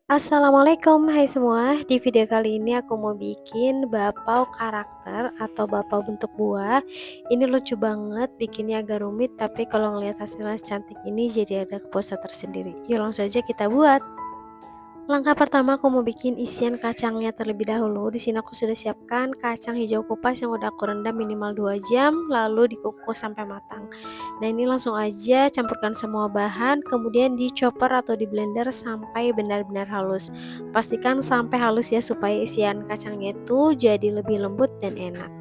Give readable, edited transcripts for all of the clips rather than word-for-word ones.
Assalamualaikum, hai semua. Di video kali ini aku mau bikin bakpao karakter atau bakpao bentuk buah. Ini lucu banget, bikinnya agak rumit, tapi kalau ngelihat hasilnya secantik ini jadi ada kepuasan tersendiri. Yuk langsung aja kita buat. Langkah pertama aku mau bikin isian kacangnya terlebih dahulu. Di sini aku sudah siapkan kacang hijau kupas yang udah aku rendam minimal 2 jam lalu dikukus sampai matang. Nah, ini langsung aja campurkan semua bahan kemudian di chopper atau di blender sampai benar-benar halus. Pastikan sampai halus ya supaya isian kacangnya itu jadi lebih lembut dan enak.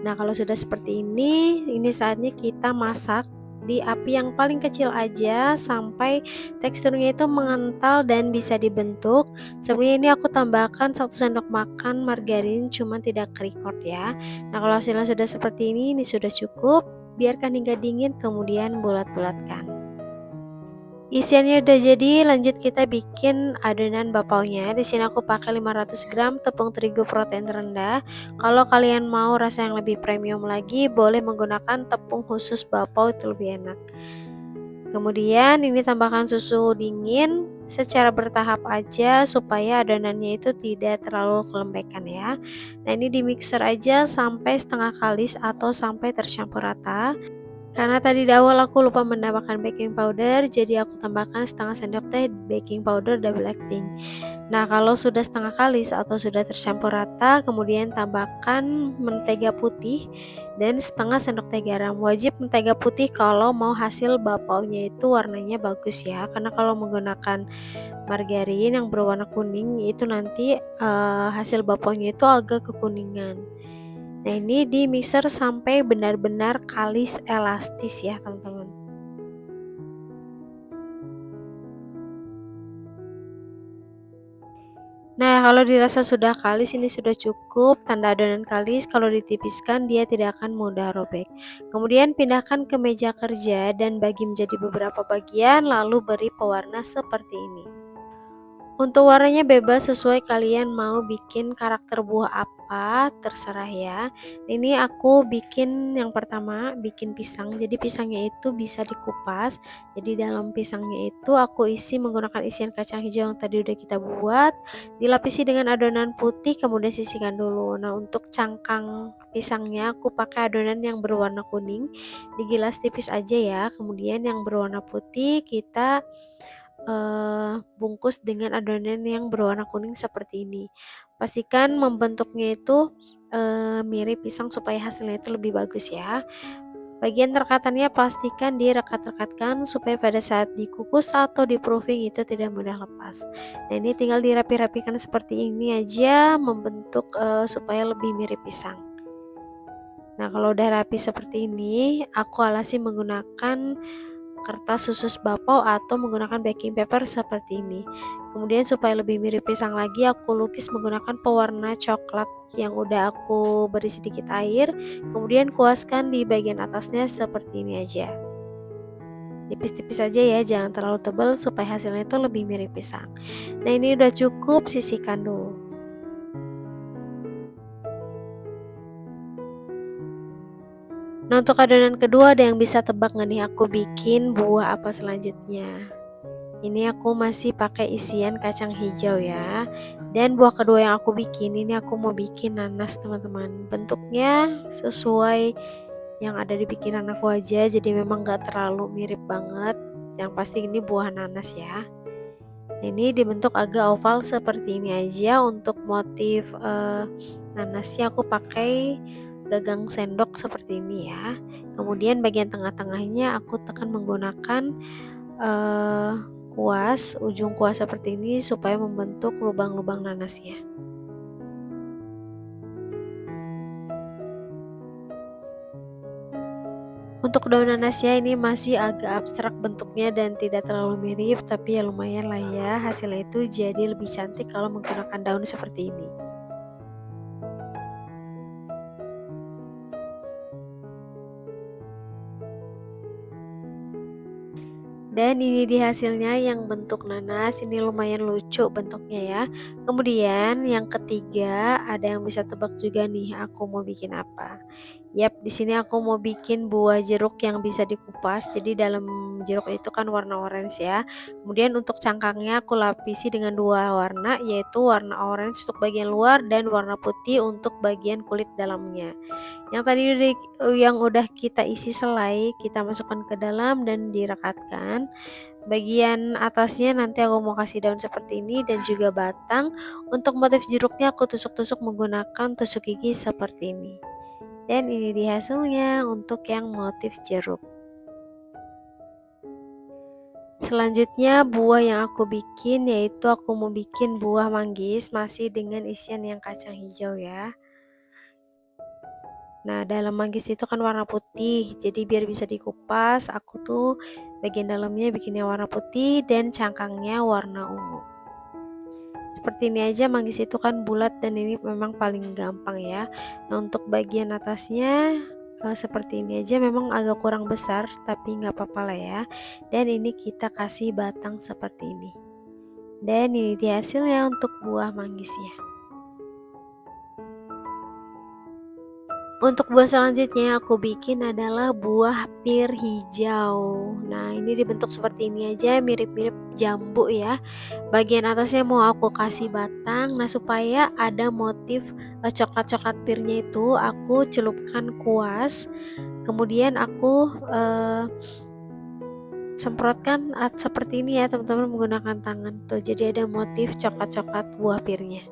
Nah, kalau sudah seperti ini saatnya kita masak di api yang paling kecil aja sampai teksturnya itu mengental dan bisa dibentuk. Sebelumnya ini aku tambahkan 1 sendok makan margarin, cuman tidak record ya. Nah, kalau hasilnya sudah seperti ini sudah cukup. Biarkan hingga dingin kemudian bulat-bulatkan. Isiannya udah jadi, lanjut kita bikin adonan bakpaonya. Di sini aku pakai 500 gram tepung terigu protein rendah. Kalau kalian mau rasa yang lebih premium lagi, boleh menggunakan tepung khusus bakpao, itu lebih enak. Kemudian ini tambahkan susu dingin secara bertahap aja supaya adonannya itu tidak terlalu kelembekan ya. Nah, ini di mixer aja sampai setengah kalis atau sampai tercampur rata. Karena tadi di awal aku lupa menambahkan baking powder, jadi aku tambahkan setengah sendok teh baking powder double acting. Nah, kalau sudah setengah kalis atau sudah tercampur rata, kemudian tambahkan mentega putih dan setengah sendok teh garam. Wajib mentega putih kalau mau hasil bakpaonya itu warnanya bagus ya. Karena kalau menggunakan margarin yang berwarna kuning itu nanti hasil bakpaonya itu agak kekuningan. Nah, ini di mixer sampai benar-benar kalis elastis ya, teman-teman. Nah, kalau dirasa sudah kalis ini sudah cukup, tanda adonan kalis. Kalau ditipiskan dia tidak akan mudah robek. Kemudian pindahkan ke meja kerja dan bagi menjadi beberapa bagian lalu beri pewarna seperti ini. Untuk warnanya bebas sesuai kalian mau bikin karakter buah apa, terserah ya. Ini aku bikin yang pertama, bikin pisang. Jadi pisangnya itu bisa dikupas. Jadi dalam pisangnya itu aku isi menggunakan isian kacang hijau yang tadi udah kita buat. Dilapisi dengan adonan putih kemudian sisihkan dulu. Nah, untuk cangkang pisangnya aku pakai adonan yang berwarna kuning. Digilas tipis aja ya. Kemudian yang berwarna putih kita bungkus dengan adonan yang berwarna kuning seperti ini. Pastikan membentuknya itu mirip pisang supaya hasilnya itu lebih bagus ya. Bagian rekatannya pastikan direkat-rekatkan supaya pada saat dikukus atau di proofing itu tidak mudah lepas. Nah, ini tinggal dirapi-rapikan seperti ini aja membentuk supaya lebih mirip pisang. Nah, kalau udah rapi seperti ini, aku alasi menggunakan kertas khusus bakpao atau menggunakan baking paper seperti ini. Kemudian supaya lebih mirip pisang lagi, aku lukis menggunakan pewarna coklat yang udah aku beri sedikit air. Kemudian kuaskan di bagian atasnya seperti ini aja. Tipis-tipis aja ya, jangan terlalu tebal supaya hasilnya itu lebih mirip pisang. Nah, ini udah cukup, sisihkan dulu. Nah, untuk adonan kedua ada yang bisa tebak nggak nih aku bikin buah apa selanjutnya? Ini aku masih pakai isian kacang hijau ya. Dan buah kedua yang aku bikin ini aku mau bikin nanas, teman-teman. Bentuknya sesuai yang ada di pikiran aku aja, jadi memang gak terlalu mirip banget. Yang pasti ini buah nanas ya. Ini dibentuk agak oval seperti ini aja. Untuk motif nanasnya aku pakai gagang sendok seperti ini ya. Kemudian bagian tengah-tengahnya aku tekan menggunakan eh, kuas, ujung kuas seperti ini supaya membentuk lubang-lubang nanasnya. Untuk daun nanasnya ini masih agak abstrak bentuknya dan tidak terlalu mirip, tapi ya lumayan lah ya, hasilnya itu jadi lebih cantik kalau menggunakan daun seperti ini. Dan ini di hasilnya yang bentuk nanas, ini lumayan lucu bentuknya ya. Kemudian yang ketiga ada yang bisa tebak juga nih aku mau bikin apa. Yap, di sini aku mau bikin buah jeruk yang bisa dikupas. Jadi dalam jeruk itu kan warna orange ya. Kemudian untuk cangkangnya aku lapisi dengan dua warna, yaitu warna orange untuk bagian luar dan warna putih untuk bagian kulit dalamnya. Yang tadi yang udah kita isi selai, kita masukkan ke dalam dan direkatkan. Bagian atasnya nanti aku mau kasih daun seperti ini dan juga batang. Untuk motif jeruknya aku tusuk-tusuk menggunakan tusuk gigi seperti ini. Dan ini dia hasilnya untuk yang motif jeruk. Selanjutnya buah yang aku bikin yaitu aku mau bikin buah manggis masih dengan isian yang kacang hijau ya. Nah, dalam manggis itu kan warna putih, jadi biar bisa dikupas, aku tuh bagian dalamnya bikinnya warna putih dan cangkangnya warna ungu. Seperti ini aja, manggis itu kan bulat dan ini memang paling gampang ya. Nah, untuk bagian atasnya seperti ini aja, memang agak kurang besar tapi nggak apa-apa lah ya. Dan ini kita kasih batang seperti ini. Dan ini dia hasilnya untuk buah manggisnya. Untuk buah selanjutnya aku bikin adalah buah pir hijau. Nah, ini dibentuk seperti ini aja, mirip-mirip jambu ya. Bagian atasnya mau aku kasih batang. Nah, supaya ada motif coklat-coklat pirnya itu aku celupkan kuas. Kemudian aku semprotkan seperti ini ya, teman-teman, menggunakan tangan tuh. Jadi ada motif coklat-coklat buah pirnya.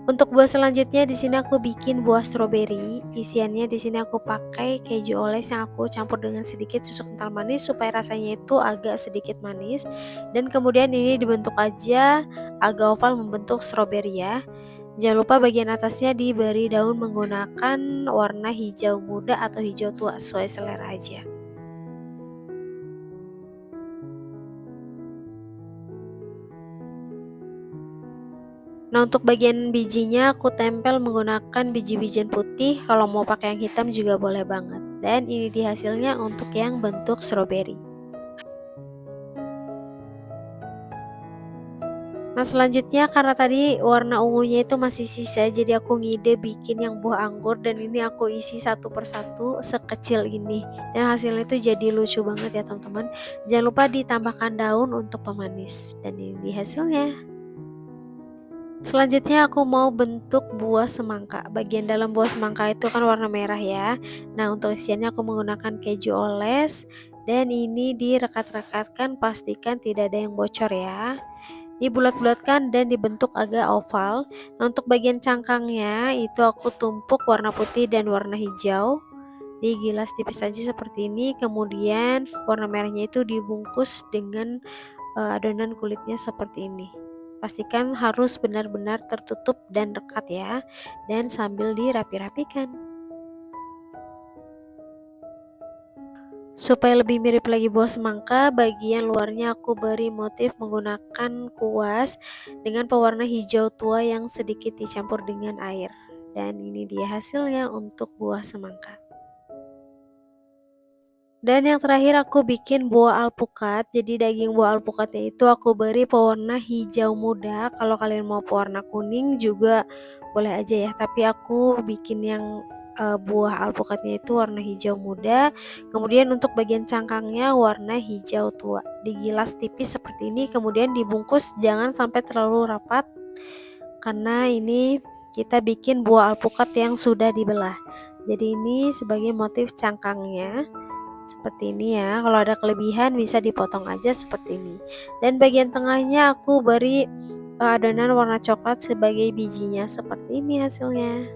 Untuk buah selanjutnya di sini aku bikin buah stroberi. Isiannya di sini aku pakai keju oles yang aku campur dengan sedikit susu kental manis supaya rasanya itu agak sedikit manis. Dan kemudian ini dibentuk aja agak oval membentuk stroberi ya. Jangan lupa bagian atasnya diberi daun menggunakan warna hijau muda atau hijau tua sesuai selera aja. Nah, untuk bagian bijinya aku tempel menggunakan biji-bijian putih, kalau mau pakai yang hitam juga boleh banget. Dan ini dia hasilnya untuk yang bentuk stroberi. Nah, selanjutnya karena tadi warna ungunya itu masih sisa, jadi aku ngide bikin yang buah anggur dan ini aku isi satu persatu sekecil ini. Dan hasilnya itu jadi lucu banget ya teman-teman. Jangan lupa ditambahkan daun untuk pemanis. Dan ini dia hasilnya. Selanjutnya aku mau bentuk buah semangka. Bagian dalam buah semangka itu kan warna merah ya. Nah, untuk isiannya aku menggunakan keju oles dan ini direkat-rekatkan, pastikan tidak ada yang bocor ya. Dibulat-bulatkan dan dibentuk agak oval. Nah, untuk bagian cangkangnya itu aku tumpuk warna putih dan warna hijau. Digilas tipis saja seperti ini. Kemudian warna merahnya itu dibungkus dengan adonan kulitnya seperti ini. Pastikan harus benar-benar tertutup dan rekat ya, dan sambil dirapi-rapikan. Supaya lebih mirip lagi buah semangka, bagian luarnya aku beri motif menggunakan kuas dengan pewarna hijau tua yang sedikit dicampur dengan air. Dan ini dia hasilnya untuk buah semangka. Dan yang terakhir aku bikin buah alpukat. Jadi daging buah alpukatnya itu aku beri pewarna hijau muda. Kalau kalian mau pewarna kuning juga boleh aja ya. Tapi aku bikin yang buah alpukatnya itu warna hijau muda. Kemudian untuk bagian cangkangnya warna hijau tua. Digilas tipis seperti ini. Kemudian dibungkus, jangan sampai terlalu rapat. Karena ini kita bikin buah alpukat yang sudah dibelah. Jadi ini sebagai motif cangkangnya. Seperti ini ya, kalau ada kelebihan bisa dipotong aja seperti ini. Dan bagian tengahnya aku beri adonan warna coklat sebagai bijinya, seperti ini hasilnya.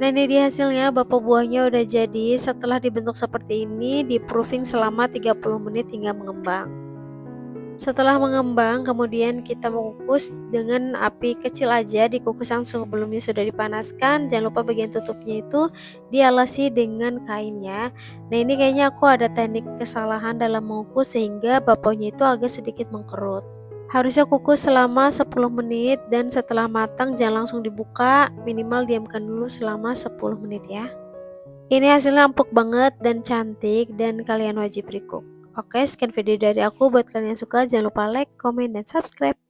Nah, ini dia hasilnya, bapak buahnya udah jadi. Setelah dibentuk seperti ini, di proofing selama 30 menit hingga mengembang. Setelah mengembang, kemudian kita mengukus dengan api kecil aja, dikukus yang sebelumnya sudah dipanaskan. Jangan lupa bagian tutupnya itu dialasi dengan kain ya. Nah, ini kayaknya aku ada teknik kesalahan dalam mengukus sehingga bapaunya itu agak sedikit mengkerut. Harusnya kukus selama 10 menit dan setelah matang jangan langsung dibuka, minimal diamkan dulu selama 10 menit ya. Ini hasilnya empuk banget dan cantik dan kalian wajib recook. Oke, sekian video dari aku. Buat kalian yang suka jangan lupa like, comment, dan subscribe.